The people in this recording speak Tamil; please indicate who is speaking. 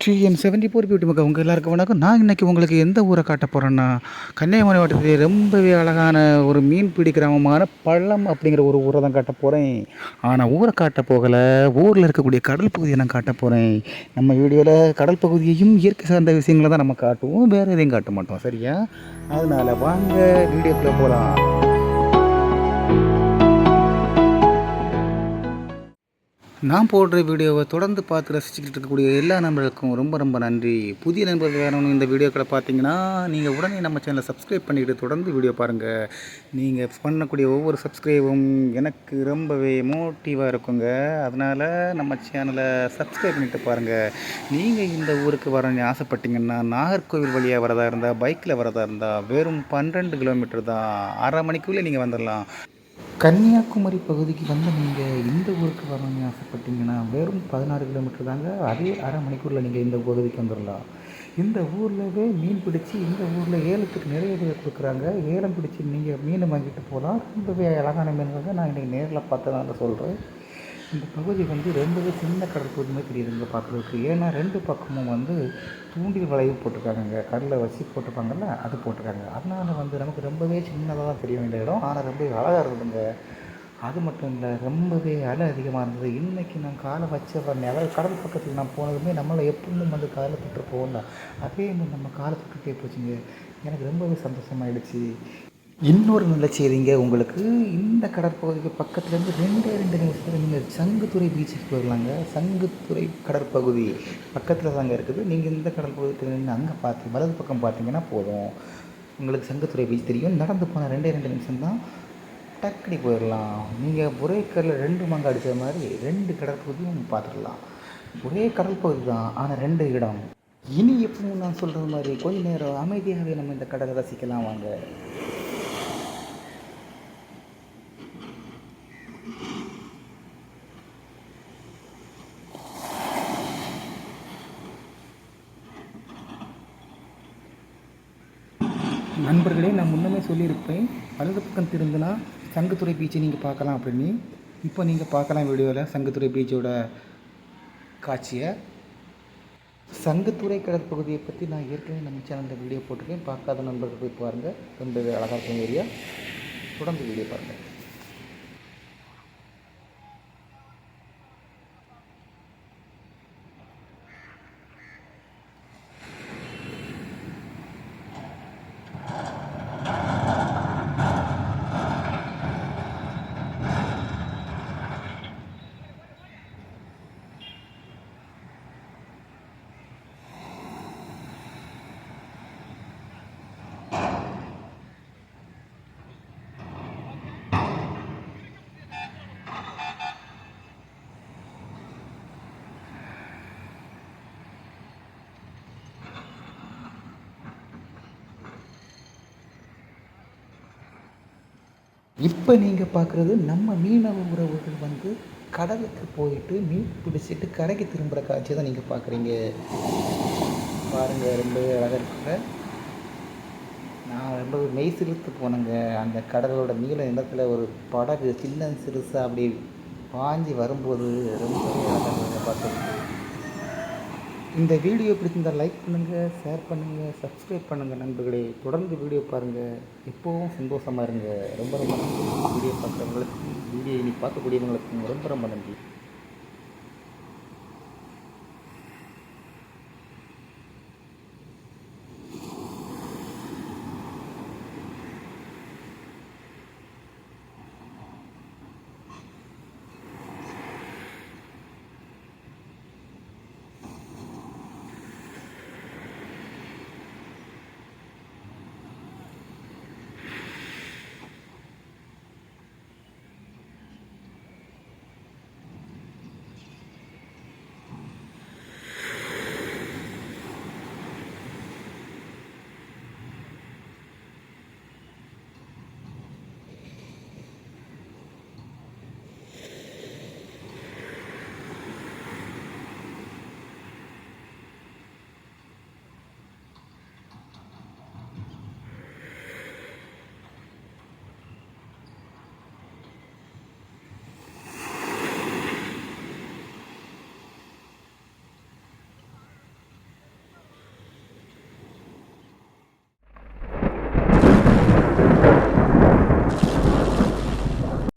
Speaker 1: TN74 பியூட்டி மக்கள் உங்கள் எல்லாருக்கும் வணக்கம். நான் இன்றைக்கி உங்களுக்கு எந்த ஊரை காட்ட போகிறேன்னா, கன்னியாகுமரி மாவட்டத்திலே ரொம்பவே அழகான ஒரு மீன்பிடி கிராமமான பள்ளம் அப்படிங்கிற ஒரு ஊரை தான் காட்ட போகிறேன். ஆனால் ஊரை காட்ட போகலை, ஊரில் இருக்கக்கூடிய கடல் பகுதியை நான் காட்ட போகிறேன். நம்ம வீடியோவில் கடல் பகுதியையும் இயற்கை சார்ந்த விஷயங்களை தான் நம்ம காட்டுவோம், வேறு எதையும் காட்ட மாட்டோம், சரியா? அதனால் வாங்க வீடியோக்குள்ளே போகலாம். நான் போடுற வீடியோவை தொடர்ந்து பார்த்து ரசிச்சுக்கிட்டு இருக்கக்கூடிய எல்லா நண்பர்களுக்கும் ரொம்ப ரொம்ப நன்றி. புதிய நண்பர்கள் வேணும்னு இந்த வீடியோக்களை பார்த்தீங்கன்னா நீங்கள் உடனே நம்ம சேனலை சப்ஸ்கிரைப் பண்ணிக்கிட்டு தொடர்ந்து வீடியோ பாருங்கள். நீங்கள் பண்ணக்கூடிய ஒவ்வொரு சப்ஸ்கிரைபும் எனக்கு ரொம்பவே மோட்டிவாக இருக்குங்க. அதனால் நம்ம சேனலை சப்ஸ்கிரைப் பண்ணிட்டு பாருங்கள். நீங்கள் இந்த ஊருக்கு வரணும்னு ஆசைப்பட்டீங்கன்னா நாகர்கோவில் வழியாக வரதா இருந்தால், பைக்கில் வரதா இருந்தால் வெறும் 12 கிலோமீட்டர் தான். 1/2 மணிக்குள்ளே நீங்கள் வந்துடலாம். கன்னியாகுமரி பகுதிக்கு வந்து நீங்கள் இந்த ஊருக்கு வரணும்னு ஆசைப்பட்டீங்கன்னா வெறும் 16 கிலோமீட்டர் தாங்க. அதே 1/2 மணிக்கூரில் நீங்கள் இந்த பகுதிக்கு வந்துடலாம். இந்த ஊர்லவே மீன் பிடிச்சி இந்த ஊரில் ஏலத்துக்கு நிறைய பேர் கொடுக்குறாங்க. ஏலம் பிடிச்சி நீங்கள் மீன் வாங்கிட்டு போகலாம். ரொம்பவே அழகான மீன்கள் நான் இன்றைக்கி நேரில் பார்த்ததால சொல்கிறேன். இந்த பகுதி வந்து ரொம்பவே சின்ன கடற்பகுதி மாதிரி தெரியுதுங்க பார்க்குறதுக்கு. ஏன்னா 2 பக்கமும் வந்து தூண்டில் வளைவு போட்டிருக்காங்க, கடலில் வச்சு போட்டிருப்பாங்கல்ல, அது போட்டிருக்காங்க. அதனால் வந்து நமக்கு ரொம்பவே சின்னதாக தான் தெரிய வேண்டிய இடம், ஆனால் ரொம்பவே அழகாக இருக்குதுங்க. அது மட்டும் இல்லை, ரொம்பவே அலை அதிகமாக இருந்தது. இன்றைக்கி நான் காலை வச்ச உடனே, அதாவது கடல் பக்கத்தில் நான் போனதுமே நம்மளை எப்பவும் வந்து காலை தொட்டு போகல, அதே மாதிரி நம்ம காலை தொட்டுட்டே போச்சுங்க. எனக்கு ரொம்பவே சந்தோஷமாயிடுச்சு. இன்னொரு நல்ல செய்திங்க உங்களுக்கு, இந்த கடற்பகுதிக்கு பக்கத்துலேருந்து 2 நிமிஷத்தில் நீங்கள் சங்குத்துறை பீச்சுக்கு போயிடலாங்க. சங்குத்துறை கடற்பகுதி பக்கத்தில் தாங்க இருக்குது. நீங்கள் இந்த கடற்பகுதியில் நின்று அங்கே பார்த்து வலது பக்கம் பார்த்தீங்கன்னா போதும், உங்களுக்கு சங்குத்துறை பீச் தெரியும். நடந்து போனால் 2 நிமிஷம் தான், டக்குனி போயிடலாம். நீங்கள் ஒரே கடலில் 2 மாங்காய் அடித்த மாதிரி 2 கடற்பகுதியும் பார்த்துடலாம். ஒரே கடல் பகுதி தான், ஆனால் 2 இடம். இனி எப்பவும் நான் சொல்கிறது மாதிரி கொஞ்ச நேரம் அமைதியாகவே நம்ம இந்த கடலை ரசிக்கலாம் வாங்க. நண்பர்களே, நான் முன்னமே சொல்லியிருப்பேன், வலது பக்கம் திரும்பினா சங்குத்துறை பீச்சை நீங்கள் பார்க்கலாம் அப்படின்னு. இப்போ நீங்கள் பார்க்கலாம் வீடியோவில் சங்குத்துறை பீச்சோட காட்சியை. சங்குத்துறை கடற்பகுதியை பற்றி நான் ஏற்கனவே நம்ம சேனலில் வீடியோ போட்டிருக்கேன். பார்க்காத நண்பர்கள் போய் பாருங்கள். ரொம்பவே அழகாக இருக்கும் ஏரியா. தொடர்ந்து வீடியோ பாருங்கள். இப்போ நீங்கள் பார்க்குறது நம்ம மீனவ உறவுகள் வந்து கடலுக்கு போயிட்டு மீன் பிடிச்சிட்டு கரைக்கு திரும்புகிற காட்சி தான் நீங்கள் பார்க்குறீங்க. பாருங்கள், ரொம்பவே அழகாக இருக்குங்க. நான் ரொம்ப மெய் சிலுத்து போனேங்க. அந்த கடலோட நீல நிலத்தில் ஒரு படகு சின்ன சிறுசாக அப்படி பாஞ்சி வரும்போது ரொம்பவே அழகாக பார்த்துருக்கு. இந்த வீடியோ பிடிச்சிருந்தால் லைக் பண்ணுங்கள், ஷேர் பண்ணுங்கள், சப்ஸ்கிரைப் பண்ணுங்கள் நண்பர்களே. தொடர்ந்து வீடியோ பாருங்கள். எப்போவும் சந்தோஷமாக இருங்க. ரொம்ப ரொம்ப நன்றி. வீடியோ பார்க்குறவங்களுக்கு, வீடியோ இனி பார்க்கக்கூடியவங்களுக்கு ரொம்ப ரொம்ப நன்றி.